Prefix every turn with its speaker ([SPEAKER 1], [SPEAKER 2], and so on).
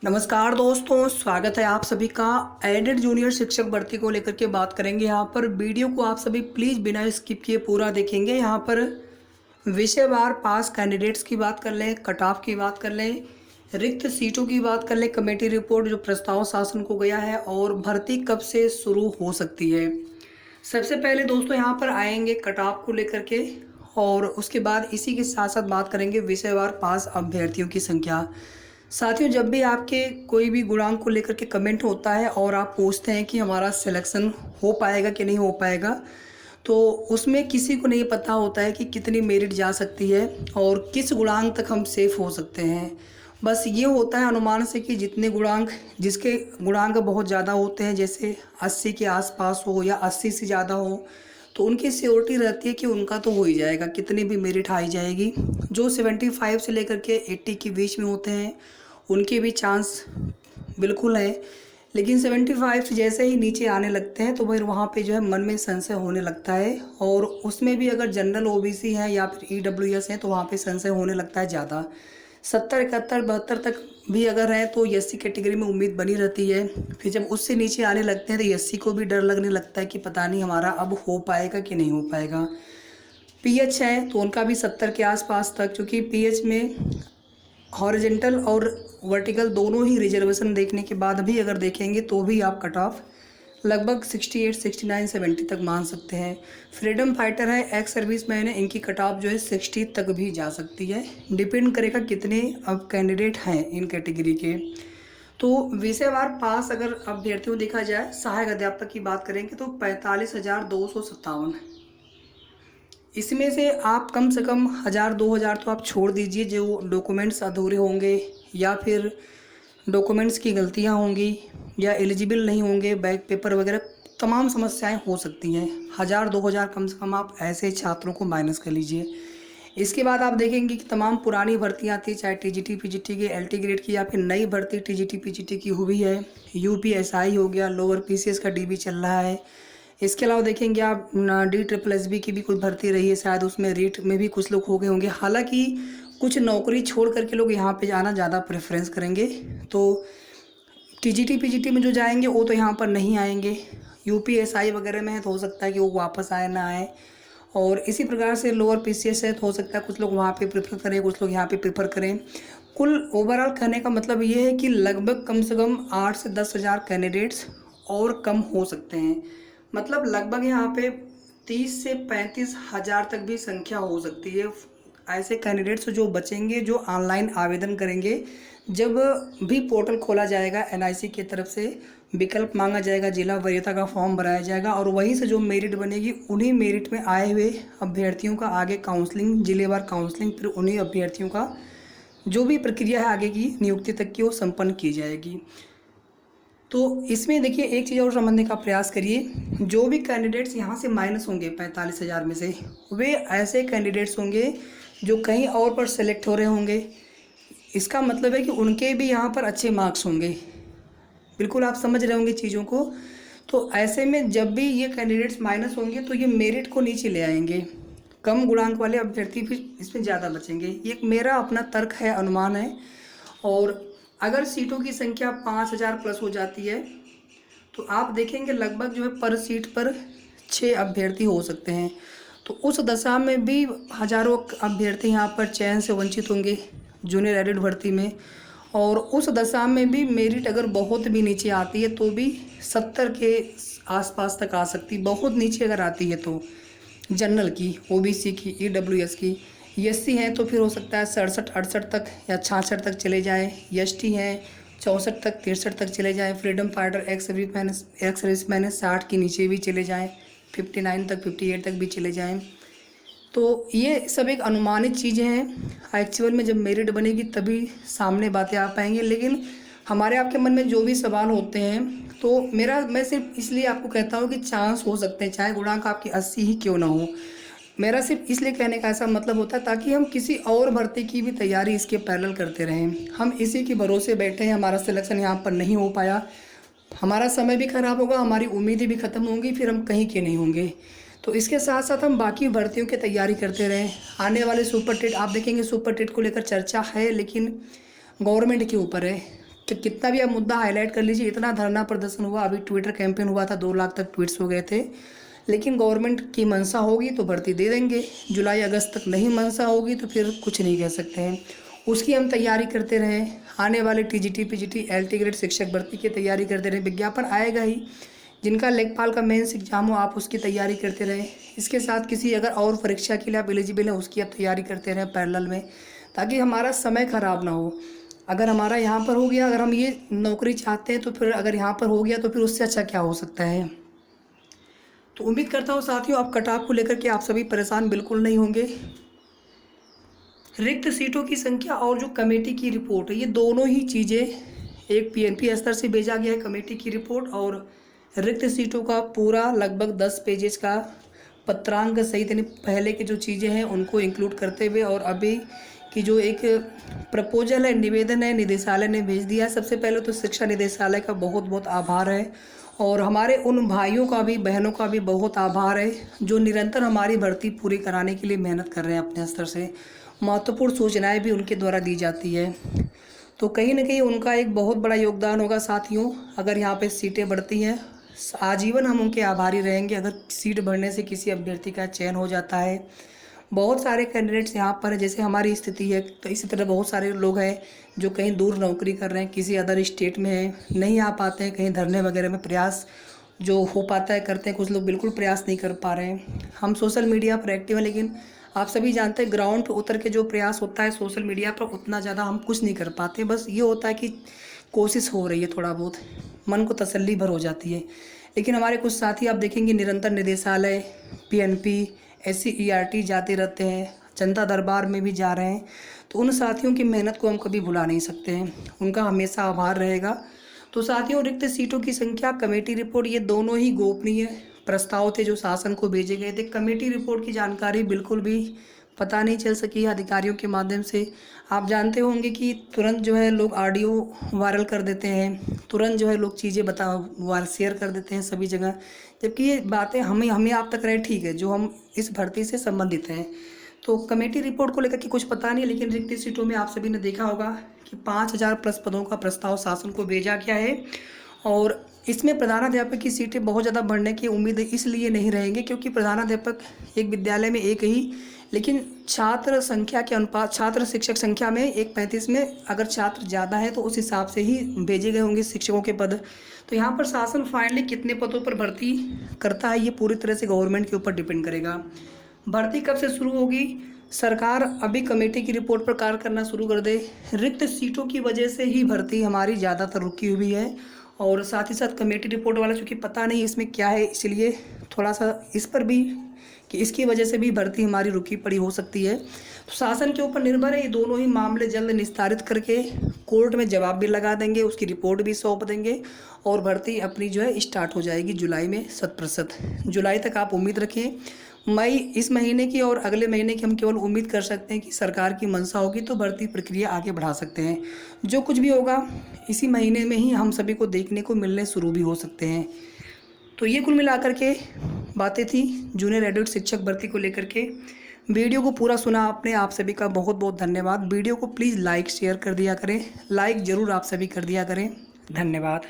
[SPEAKER 1] नमस्कार दोस्तों, स्वागत है आप सभी का। एडेड जूनियर शिक्षक भर्ती को लेकर के बात करेंगे। यहाँ पर वीडियो को आप सभी प्लीज़ बिना स्किप किए पूरा देखेंगे। यहाँ पर विषयवार पास कैंडिडेट्स की बात कर लें, कट ऑफ की बात कर लें, रिक्त सीटों की बात कर लें, कमेटी रिपोर्ट जो प्रस्ताव शासन को गया है और भर्ती कब से शुरू हो सकती है। सबसे पहले दोस्तों यहाँ पर आएंगे कट ऑफ को लेकर के, और उसके बाद इसी के साथ साथ बात करेंगे विषयवार पास अभ्यर्थियों की संख्या। साथियों, जब भी आपके कोई भी गुणांक को लेकर के कमेंट होता है और आप पूछते हैं कि हमारा सिलेक्शन हो पाएगा कि नहीं हो पाएगा, तो उसमें किसी को नहीं पता होता है कि कितनी मेरिट जा सकती है और किस गुणांक तक हम सेफ हो सकते हैं। बस ये होता है अनुमान से कि जितने गुणांक, जिसके गुणांक बहुत ज़्यादा होते हैं, जैसे 80 के आसपास हो या 80 से ज़्यादा हो, तो उनकी श्योरिटी रहती है कि उनका तो हो ही जाएगा, कितनी भी मेरिट आई जाएगी। जो 75 से लेकर के 80 के बीच में होते हैं उनके भी चांस बिल्कुल है, लेकिन 75 से जैसे ही नीचे आने लगते हैं तो फिर वहाँ पे जो है मन में संशय होने लगता है, और उसमें भी अगर जनरल ओबीसी है या फिर ईडब्ल्यूएस है तो वहाँ पे संशय होने लगता है ज़्यादा। 70, 71, 72 तक भी अगर है तो एससी कैटेगरी में उम्मीद बनी रहती है। फिर जब उससे नीचे आने लगते हैं तो एससी को भी डर लगने लगता है कि पता नहीं हमारा अब हो पाएगा कि नहीं हो पाएगा। पीएच है तो उनका भी 70 के आसपास तक, क्योंकि पीएच में हॉरिजेंटल और वर्टिकल दोनों ही रिजर्वेशन देखने के बाद भी अगर देखेंगे तो भी आप कट ऑफ लगभग 68, 69, 70 तक मान सकते हैं। फ्रीडम फाइटर है, एक्स सर्विस मैन है, इनकी कट ऑफ जो है 60 तक भी जा सकती है। डिपेंड करेगा कितने अब कैंडिडेट हैं इन कैटेगरी के। तो विषयवार पास अगर अभ्यर्थियों देखा जाए, सहायक अध्यापक की बात करेंगे तो 45,257। इसमें से आप कम से कम 1,000-2,000 तो आप छोड़ दीजिए जो डॉक्यूमेंट्स अधूरे होंगे या फिर डॉक्यूमेंट्स की गलतियां होंगी या एलिजिबल नहीं होंगे, बैक पेपर वगैरह तमाम समस्याएं हो सकती हैं। 1,000-2,000 कम से कम आप ऐसे छात्रों को माइनस कर लीजिए। इसके बाद आप देखेंगे कि तमाम पुरानी भर्तियां थी, चाहे टीजीटी पीजीटी की एलटी ग्रेड की या फिर नई भर्ती टीजीटी पीजीटी की हुई है। यूपीएसआई हो गया, लोअर पीसीएस का डीबी चल रहा है। इसके अलावा देखेंगे आप DSSS की भी कोई भर्ती रही है, शायद उसमें रीट में भी कुछ लोग हो गए होंगे। हालांकि कुछ नौकरी छोड़ करके लोग यहाँ पे जाना ज़्यादा प्रेफरेंस करेंगे, तो टीजीटी पीजीटी में जो जाएंगे वो तो यहाँ पर नहीं आएंगे। यूपीएसआई वगैरह में है तो हो सकता है कि वो वापस आए ना आए, और इसी प्रकार से लोअर पीसीएस है तो हो सकता है कुछ लोग वहाँ पे प्रेफर करें, कुछ लोग यहाँ पे प्रेफर करें। कुल ओवरऑल कहने का मतलब ये है कि लगभग कम से कम 8 से 10,000 कैंडिडेट्स और कम हो सकते हैं। मतलब लगभग यहाँ पे 30 से 35,000 तक भी संख्या हो सकती है ऐसे कैंडिडेट्स जो बचेंगे, जो ऑनलाइन आवेदन करेंगे। जब भी पोर्टल खोला जाएगा एनआईसी की तरफ से, विकल्प मांगा जाएगा, जिला वरीयता का फॉर्म भराया जाएगा और वहीं से जो मेरिट बनेगी उन्हीं मेरिट में आए हुए अभ्यर्थियों का आगे काउंसलिंग, जिलेवार काउंसलिंग, फिर उन्हीं अभ्यर्थियों का जो भी प्रक्रिया है आगे की नियुक्ति तक की वो संपन्न की जाएगी। तो इसमें देखिए एक चीज़ और समझने का प्रयास करिए, जो भी कैंडिडेट्स यहाँ से माइनस होंगे 45,000 में से, वे ऐसे कैंडिडेट्स होंगे जो कहीं और पर सेलेक्ट हो रहे होंगे। इसका मतलब है कि उनके भी यहाँ पर अच्छे मार्क्स होंगे। बिल्कुल आप समझ रहे होंगे चीज़ों को। तो ऐसे में जब भी ये कैंडिडेट्स माइनस होंगे तो ये मेरिट को नीचे ले आएंगे, कम गुणांक वाले अभ्यर्थी भी इसमें ज़्यादा बचेंगे। ये मेरा अपना तर्क है, अनुमान है। और अगर सीटों की संख्या 5,000 प्लस हो जाती है तो आप देखेंगे लगभग जो है पर सीट पर 6 अभ्यर्थी हो सकते हैं। तो उस दशा में भी हज़ारों अभ्यर्थी यहाँ पर चयन से वंचित होंगे जूनियर एडेड भर्ती में। और उस दशा में भी मेरिट अगर बहुत भी नीचे आती है तो भी 70 के आसपास तक आ सकती, बहुत नीचे अगर आती है तो जनरल की, ओबीसी की, ईडब्ल्यूएस की। एससी हैं तो फिर हो सकता है 67, 68 तक या 66 तक चले जाएँ। एसटी हैं 64 तक, 63 तक चले जाएँ। फ्रीडम फाइटर, एक्स सर्विसमैन है 60 के नीचे भी चले जाएँ, 59 तक, 58 तक भी चले जाएँ। तो ये सब एक अनुमानित चीज़ें हैं। एक्चुअल में जब मेरिट बनेगी तभी सामने बातें आ पाएंगी। लेकिन हमारे आपके मन में जो भी सवाल होते हैं तो मैं सिर्फ इसलिए आपको कहता हूँ कि चांस हो सकते हैं, चाहे गुणांक आपकी 80 ही क्यों ना हो। मेरा सिर्फ इसलिए कहने का ऐसा मतलब होता है ताकि हम किसी और भर्ती की भी तैयारी इसके पैरेलल करते रहें। हम इसी के भरोसे बैठे हैं, हमारा सिलेक्शन यहाँ पर नहीं हो पाया, हमारा समय भी खराब होगा, हमारी उम्मीदें भी ख़त्म होंगी, फिर हम कहीं के नहीं होंगे। तो इसके साथ साथ हम बाकी भर्तियों की तैयारी करते रहें। आने वाले सुपर टेट आप देखेंगे, सुपर टेट को लेकर चर्चा है लेकिन गवर्नमेंट के ऊपर है तो कितना भी आप मुद्दा हाईलाइट कर लीजिए, इतना धरना प्रदर्शन हुआ, अभी ट्विटर कैंपेन हुआ था, 2 लाख तक ट्वीट्स हो गए थे। लेकिन गवर्नमेंट की मंशा होगी तो भर्ती दे देंगे, जुलाई अगस्त तक नहीं मंशा होगी तो फिर कुछ नहीं कह सकते हैं। उसकी हम तैयारी करते रहें, आने वाले टीजीटी पीजीटी एलटी ग्रेड शिक्षक भर्ती की तैयारी करते रहें, विज्ञापन आएगा ही। जिनका लेखपाल का मेंस एग्जाम हो आप उसकी तैयारी करते रहें। इसके साथ किसी अगर और परीक्षा के लिए आप एलिजिबल हैं उसकी आप तैयारी करते रहें पैरेलल में, ताकि हमारा समय ख़राब ना हो। अगर हमारा यहाँ पर हो गया, अगर हम ये नौकरी चाहते हैं तो फिर अगर यहाँ पर हो गया तो फिर उससे अच्छा क्या हो सकता है। तो उम्मीद करता हूँ साथियों आप कट ऑफ को लेकर के आप सभी परेशान बिल्कुल नहीं होंगे। रिक्त सीटों की संख्या और जो कमेटी की रिपोर्ट है, ये दोनों ही चीज़ें, एक पीएनपी स्तर से भेजा गया है कमेटी की रिपोर्ट, और रिक्त सीटों का पूरा लगभग 10 पेजेस का पत्रांक सहित यानी पहले की जो चीज़ें हैं उनको इंक्लूड करते हुए, और अभी की जो एक प्रपोजल है, निवेदन है, निदेशालय ने भेज दिया है। सबसे पहले तो शिक्षा निदेशालय का बहुत बहुत आभार है, और हमारे उन भाइयों का भी बहनों का भी बहुत आभार है जो निरंतर हमारी भर्ती पूरी कराने के लिए मेहनत कर रहे हैं अपने स्तर से। महत्वपूर्ण सूचनाएं भी उनके द्वारा दी जाती है, तो कहीं ना कहीं उनका एक बहुत बड़ा योगदान होगा साथियों। अगर यहाँ पे सीटें बढ़ती हैं, आजीवन हम उनके आभारी रहेंगे। अगर सीट बढ़ने से किसी अभ्यर्थी का चयन हो जाता है, बहुत सारे कैंडिडेट्स यहाँ पर जैसे हमारी स्थिति है, तो इसी तरह बहुत सारे लोग हैं जो कहीं दूर नौकरी कर रहे हैं, किसी अदर स्टेट में हैं, नहीं आ पाते हैं, कहीं धरने वगैरह में प्रयास जो हो पाता है करते हैं, कुछ लोग बिल्कुल प्रयास नहीं कर पा रहे हैं। हम सोशल मीडिया पर एक्टिव हैं, लेकिन आप सभी जानते हैं ग्राउंड पर उतर के जो प्रयास होता है सोशल मीडिया पर, उतना ज़्यादा हम कुछ नहीं कर पाते। बस ये होता है कि कोशिश हो रही है, थोड़ा बहुत मन को तसल्ली भर हो जाती है। लेकिन हमारे कुछ साथी आप देखेंगे निरंतर निदेशालय, पीएनपी, SC-ERT जाते रहते हैं, जनता दरबार में भी जा रहे हैं। तो उन साथियों की मेहनत को हम कभी भुला नहीं सकते हैं, उनका हमेशा आभार रहेगा। तो साथियों रिक्त सीटों की संख्या, कमेटी रिपोर्ट, ये दोनों ही गोपनीय प्रस्ताव थे जो शासन को भेजे गए थे। कमेटी रिपोर्ट की जानकारी बिल्कुल भी पता नहीं चल सकी अधिकारियों के माध्यम से। आप जानते होंगे कि तुरंत जो है लोग ऑडियो वायरल कर देते हैं, तुरंत जो है लोग चीज़ें शेयर कर देते हैं सभी जगह, जबकि ये बातें हमें आप तक रहे ठीक है जो हम इस भर्ती से संबंधित हैं। तो कमेटी रिपोर्ट को लेकर के कुछ पता नहीं, लेकिन रिक्त सीटों में आप सभी ने देखा होगा कि 5000 प्लस पदों का प्रस्ताव शासन को भेजा गया है, और इसमें प्रधानाध्यापक की सीटें बहुत ज़्यादा बढ़ने की उम्मीद इसलिए नहीं रहेंगी क्योंकि प्रधानाध्यापक एक विद्यालय में एक ही, लेकिन छात्र संख्या के अनुपात, छात्र शिक्षक संख्या में 1:35 में अगर छात्र ज़्यादा है तो उस हिसाब से ही भेजे गए होंगे शिक्षकों के पद। तो यहाँ पर शासन फाइनली कितने पदों पर भर्ती करता है ये पूरी तरह से गवर्नमेंट के ऊपर डिपेंड करेगा। भर्ती कब से शुरू होगी, सरकार अभी कमेटी की रिपोर्ट पर कार्य करना शुरू कर दे। रिक्त सीटों की वजह से ही भर्ती हमारी ज़्यादातर रुकी हुई है, और साथ ही साथ कमेटी रिपोर्ट वाला चूँकि पता नहीं इसमें क्या है, इसलिए थोड़ा सा इस पर भी कि इसकी वजह से भी भर्ती हमारी रुकी पड़ी हो सकती है। तो शासन के ऊपर निर्भर है, ये दोनों ही मामले जल्द निस्तारित करके कोर्ट में जवाब भी लगा देंगे, उसकी रिपोर्ट भी सौंप देंगे, और भर्ती अपनी जो है स्टार्ट हो जाएगी जुलाई में 100%। जुलाई तक आप उम्मीद रखें। मई इस महीने की और अगले महीने की हम केवल उम्मीद कर सकते हैं कि सरकार की मंशा होगी तो भर्ती प्रक्रिया आगे बढ़ा सकते हैं। जो कुछ भी होगा इसी महीने में ही हम सभी को देखने को मिलने शुरू भी हो सकते हैं। तो ये कुल मिलाकर के बातें थी जूनियर एडल्ट शिक्षक भर्ती को लेकर के। वीडियो को पूरा सुना आपने, आप सभी का बहुत बहुत धन्यवाद। वीडियो को प्लीज़ लाइक शेयर कर दिया करें, लाइक ज़रूर आप सभी कर दिया करें। धन्यवाद।